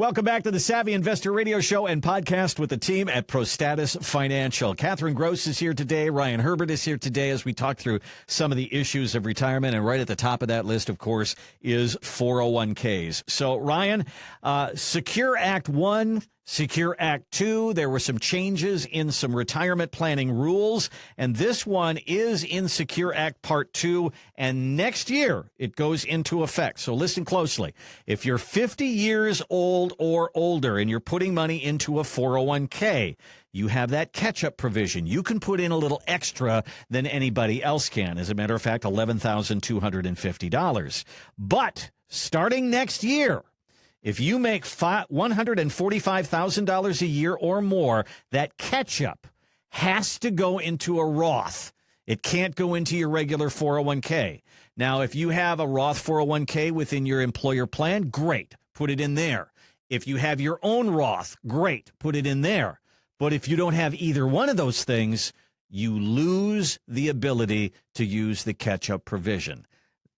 Welcome back to the Savvy Investor Radio Show and podcast with the team at Prostatis Financial. Catherine Gross is here today. Ryan Herbert is here today as we talk through some of the issues of retirement. And right at the top of that list, of course, is 401ks. So, Ryan, Secure Act 1, Secure Act 2, there were some changes in some retirement planning rules, and this one is in Secure Act Part 2, and next year it goes into effect. So listen closely. If you're 50 years old or older and you're putting money into a 401k, you have that catch-up provision. You can put in a little extra than anybody else can. As a matter of fact, $11,250. But starting next year, if you make $145,000 a year or more, that catch-up has to go into a Roth. It can't go into your regular 401k. Now, if you have a Roth 401k within your employer plan, great, put it in there. If you have your own Roth, great, put it in there. But if you don't have either one of those things, you lose the ability to use the catch-up provision.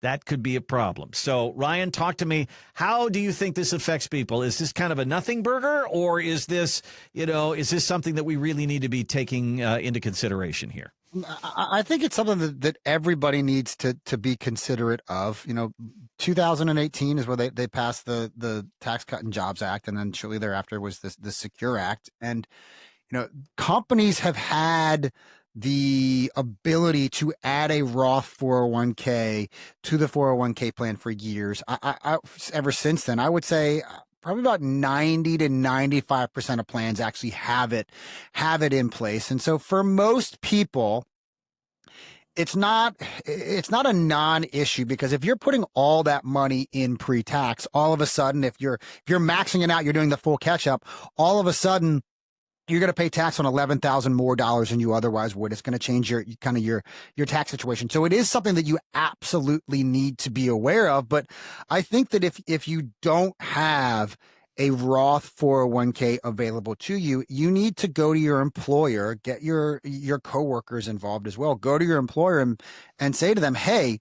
That could be a problem. So, Ryan, talk to me. How do you think this affects people? Is this kind of a nothing burger, or is this, is this something that we really need to be taking into consideration here? I think it's something that everybody needs to be considerate of. 2018 is where they passed the Tax Cut and Jobs Act, and then shortly thereafter was the Secure Act. And, companies have had the ability to add a Roth 401k to the 401k plan for years. I ever since then, I would say probably about 90 to 95% of plans actually have it in place. And so for most people, it's not a non-issue, because if you're putting all that money in pre-tax, all of a sudden, if you're maxing it out, you're doing the full catch up, all of a sudden, you're going to pay tax on $11,000 more than you otherwise would. It's going to change your tax situation. So it is something that you absolutely need to be aware of. But I think that if you don't have a Roth 401k available to you, you need to go to your employer, get your coworkers involved as well. Go to your employer and say to them, hey,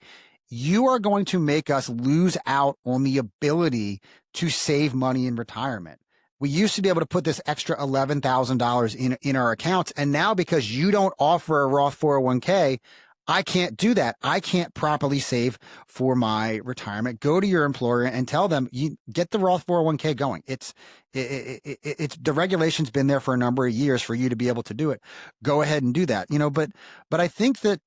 you are going to make us lose out on the ability to save money in retirement. We used to be able to put this extra $11,000 in our accounts. And now, because you don't offer a Roth 401k, I can't do that. I can't properly save for my retirement. Go to your employer and tell them, you get the Roth 401k going. It's the regulation's been there for a number of years for you to be able to do it. Go ahead and do that. But I think that,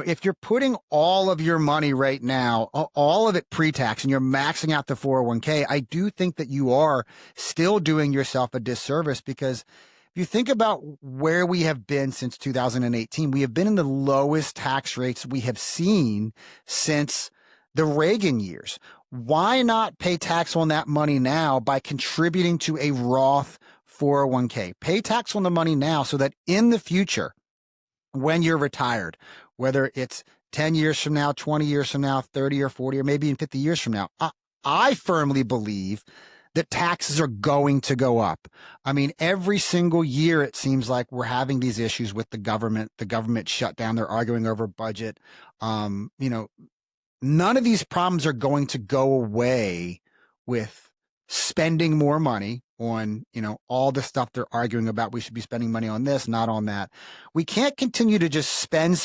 if you're putting all of your money right now, all of it pre-tax, and you're maxing out the 401k, I do think that you are still doing yourself a disservice, because if you think about where we have been since 2018, we have been in the lowest tax rates we have seen since the Reagan years. Why not pay tax on that money now by contributing to a Roth 401k? Pay tax on the money now so that in the future, when you're retired, whether it's 10 years from now, 20 years from now, 30 or 40, or maybe even 50 years from now, I firmly believe that taxes are going to go up. I mean, every single year, it seems like we're having these issues with the government. The government shut down. They're arguing over budget. None of these problems are going to go away with spending more money on, all the stuff they're arguing about. We should be spending money on this, not on that. We can't continue to just spend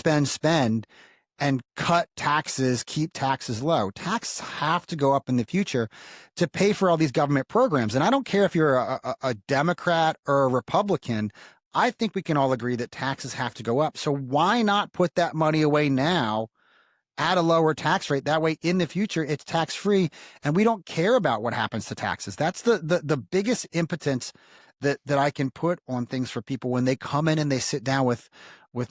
and cut taxes, keep taxes low. Taxes have to go up in the future to pay for all these government programs. And I don't care if you're a Democrat or a Republican. I think we can all agree that taxes have to go up. So why not put that money away now at a lower tax rate? That way, in the future, it's tax-free, and we don't care about what happens to taxes. That's the biggest impotence that I can put on things for people when they come in and they sit down with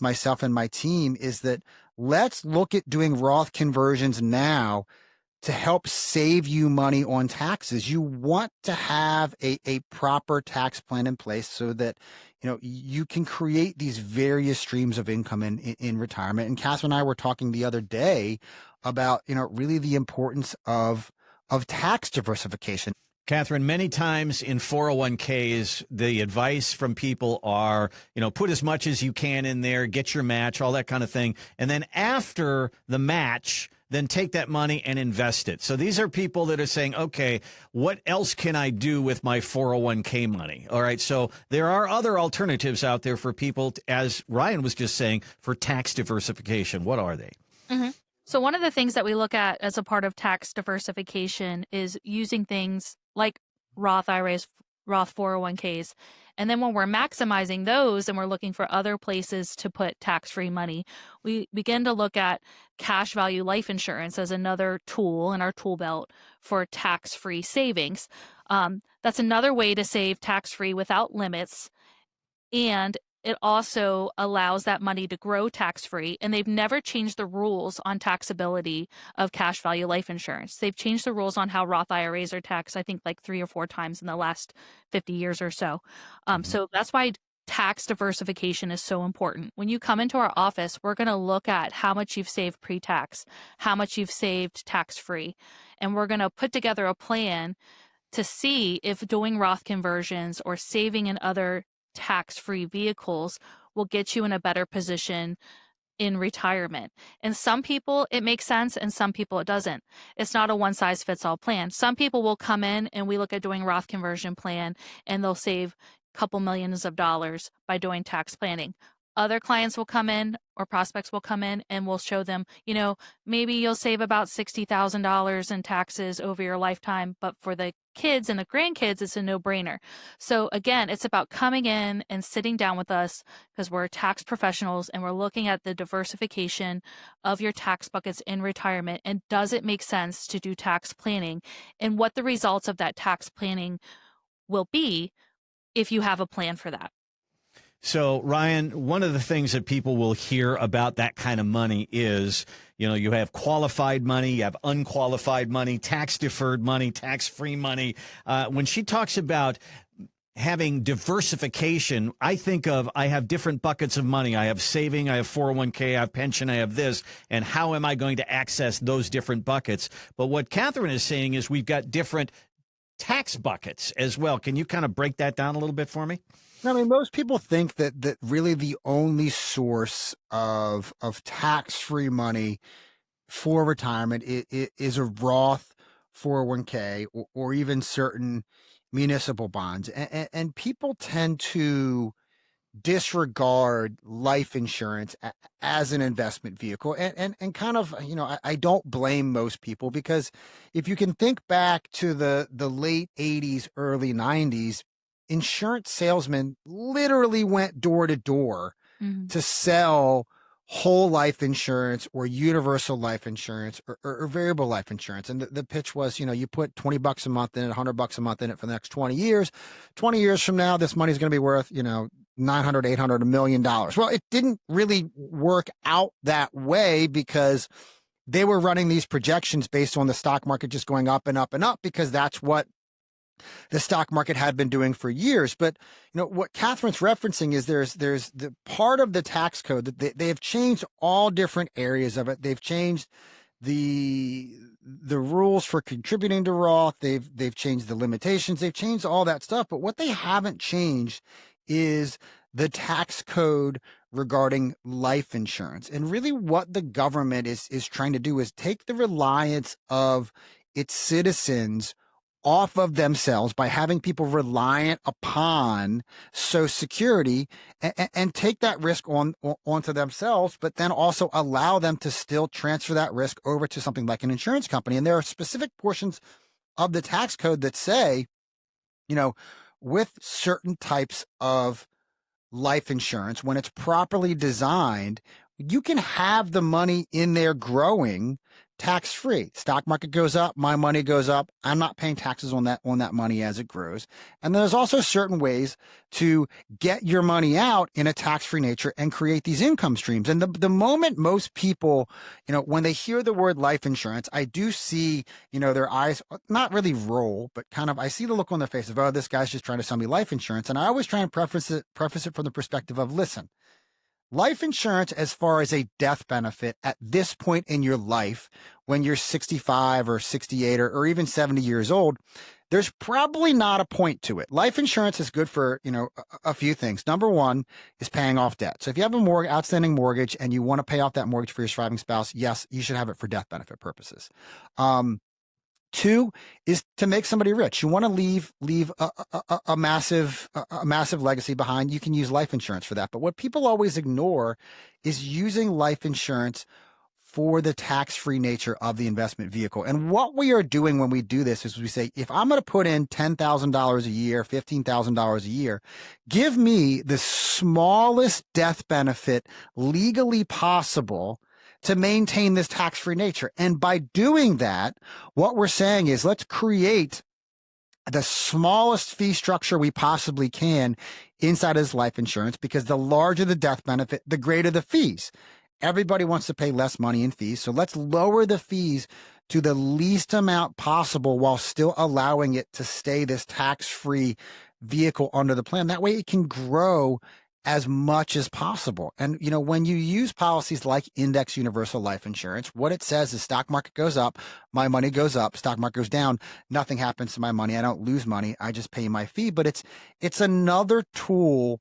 myself and my team, is that let's look at doing Roth conversions now to help save you money on taxes. You want to have a proper tax plan in place so that you can create these various streams of income in retirement. And Catherine and I were talking the other day about really the importance of tax diversification. Catherine, many times in 401ks, the advice from people are, put as much as you can in there, get your match, all that kind of thing. And then after the match, then take that money and invest it. So these are people that are saying, okay, what else can I do with my 401k money? All right. So there are other alternatives out there for people, as Ryan was just saying, for tax diversification. What are they? Mm-hmm. So one of the things that we look at as a part of tax diversification is using things like Roth IRAs, Roth 401ks. And then when we're maximizing those and we're looking for other places to put tax-free money, we begin to look at cash value life insurance as another tool in our tool belt for tax-free savings. That's another way to save tax-free without limits. And it also allows that money to grow tax-free. And they've never changed the rules on taxability of cash value life insurance. They've changed the rules on how Roth IRAs are taxed, I think like 3 or 4 times in the last 50 years or so. So that's why tax diversification is so important. When you come into our office, we're going to look at how much you've saved pre-tax, how much you've saved tax-free, and we're going to put together a plan to see if doing Roth conversions or saving in other tax-free vehicles will get you in a better position in retirement. And some people it makes sense and some people it doesn't. It's not a one-size-fits-all plan. Some people will come in and we look at doing Roth conversion plan and they'll save a couple millions of dollars by doing tax planning. Other clients will come in or prospects will come in and we'll show them, maybe you'll save about $60,000 in taxes over your lifetime, but for the kids and the grandkids, it's a no-brainer. So again, it's about coming in and sitting down with us because we're tax professionals and we're looking at the diversification of your tax buckets in retirement and does it make sense to do tax planning and what the results of that tax planning will be if you have a plan for that. So, Ryan, one of the things that people will hear about that kind of money is, you have qualified money, you have unqualified money, tax-deferred money, tax-free money. When she talks about having diversification, I think of, I have different buckets of money. I have saving, I have 401k, I have pension, I have this, and how am I going to access those different buckets? But what Catherine is saying is we've got different tax buckets as well. Can you kind of break that down a little bit for me? I mean, most people think that really the only source of tax-free money for retirement is a Roth 401k or even certain municipal bonds. And people tend to disregard life insurance as an investment vehicle. And kind of, I don't blame most people because if you can think back to the late 80s, early 90s, insurance salesmen literally went door to door to sell whole life insurance or universal life insurance or variable life insurance. And the pitch was, you put $20 a month in it, $100 a month in it for the next 20 years. 20 years from now, this money's going to be worth, 900, 800, $1 million. Well, it didn't really work out that way because they were running these projections based on the stock market just going up and up and up because that's what the stock market had been doing for years. But what Catherine's referencing is there's the part of the tax code that they have changed all different areas of it. They've changed the rules for contributing to Roth. They've changed the limitations. They've changed all that stuff. But what they haven't changed is the tax code regarding life insurance. And really what the government is trying to do is take the reliance of its citizens off of themselves by having people reliant upon Social Security and take that risk onto themselves, but then also allow them to still transfer that risk over to something like an insurance company. And there are specific portions of the tax code that say, with certain types of life insurance, when it's properly designed, you can have the money in there growing tax-free. Stock market goes up, my money goes up. I'm not paying taxes on that money as it grows. And there's also certain ways to get your money out in a tax-free nature and create these income streams. And the moment most people, when they hear the word life insurance, I do see, their eyes not really roll, but kind of I see the look on their face of, oh, this guy's just trying to sell me life insurance. And I always try and preface it from the perspective of, listen, life insurance, as far as a death benefit at this point in your life, when you're 65 or 68 or even 70 years old, there's probably not a point to it. Life insurance is good for, a few things. Number one is paying off debt. So if you have a outstanding mortgage and you want to pay off that mortgage for your surviving spouse, yes, you should have it for death benefit purposes. Two is to make somebody rich. You want to leave a massive legacy behind. You can use life insurance for that. But what people always ignore is using life insurance for the tax-free nature of the investment vehicle. And what we are doing when we do this is we say, if I'm going to put in $10,000 a year, $15,000 a year, give me the smallest death benefit legally possible to maintain this tax-free nature. And by doing that, what we're saying is let's create the smallest fee structure we possibly can inside of this life insurance, because the larger the death benefit, the greater the fees. Everybody wants to pay less money in fees. So let's lower the fees to the least amount possible while still allowing it to stay this tax-free vehicle under the plan. That way it can grow as much as possible. And, when you use policies like index universal life insurance, what it says is stock market goes up, my money goes up, stock market goes down, nothing happens to my money. I don't lose money. I just pay my fee. But it's another tool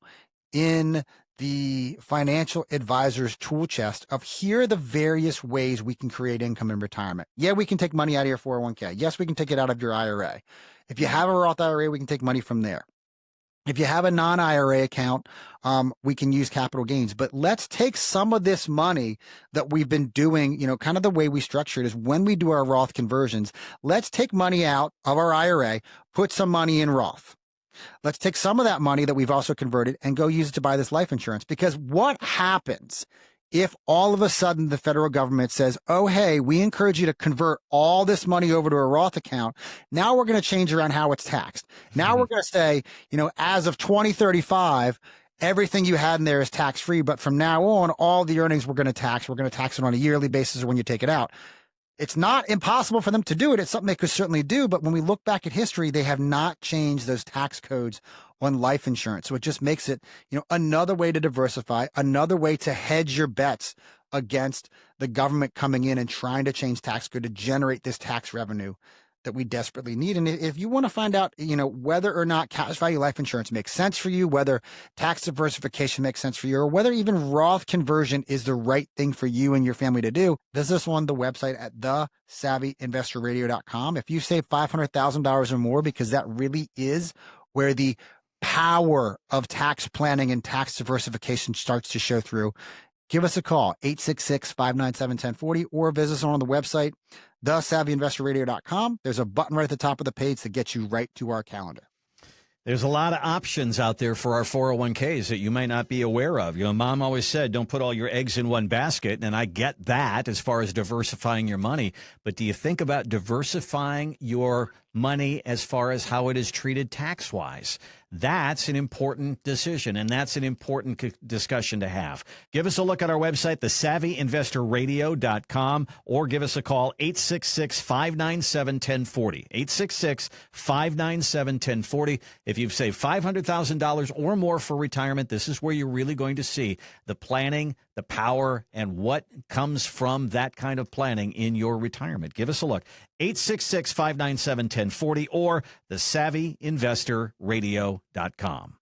in the financial advisor's tool chest of here are the various ways we can create income in retirement. Yeah, we can take money out of your 401k. Yes, we can take it out of your IRA. If you have a Roth IRA, we can take money from there. If you have a non-IRA account, we can use capital gains. But let's take some of this money that we've been doing, kind of the way we structure it is when we do our Roth conversions, let's take money out of our IRA, put some money in Roth. Let's take some of that money that we've also converted and go use it to buy this life insurance. Because what happens if all of a sudden the federal government says, oh, hey, we encourage you to convert all this money over to a Roth account. Now we're going to change around how it's taxed. Now we're going to say, as of 2035, everything you had in there is tax free. But from now on, all the earnings we're going to tax. We're going to tax it on a yearly basis or when you take it out. It's not impossible for them to do it. It's something they could certainly do. But when we look back at history, they have not changed those tax codes on life insurance. So it just makes it, another way to diversify, another way to hedge your bets against the government coming in and trying to change tax code to generate this tax revenue that we desperately need. And if you want to find out, whether or not cash value life insurance makes sense for you, whether tax diversification makes sense for you, or whether even Roth conversion is the right thing for you and your family to do, visit us on the website at thesavvyinvestorradio.com. If you save $500,000 or more, because that really is where the power of tax planning and tax diversification starts to show through, give us a call, 866-597-1040, or visit us on the website, thesavvyinvestorradio.com. There's a button right at the top of the page that gets you right to our calendar. There's a lot of options out there for our 401ks that you might not be aware of. Mom always said, don't put all your eggs in one basket. And I get that as far as diversifying your money. But do you think about diversifying your money as far as how it is treated tax-wise? That's an important decision, and that's an important discussion to have. Give us a look at our website, thesavvyinvestorradio.com, or give us a call, 866-597-1040, 866-597-1040. If you've saved $500,000 or more for retirement, this is where you're really going to see the planning, the power, and what comes from that kind of planning in your retirement. Give us a look, 866-597-1040 or thesavvyinvestorradio.com.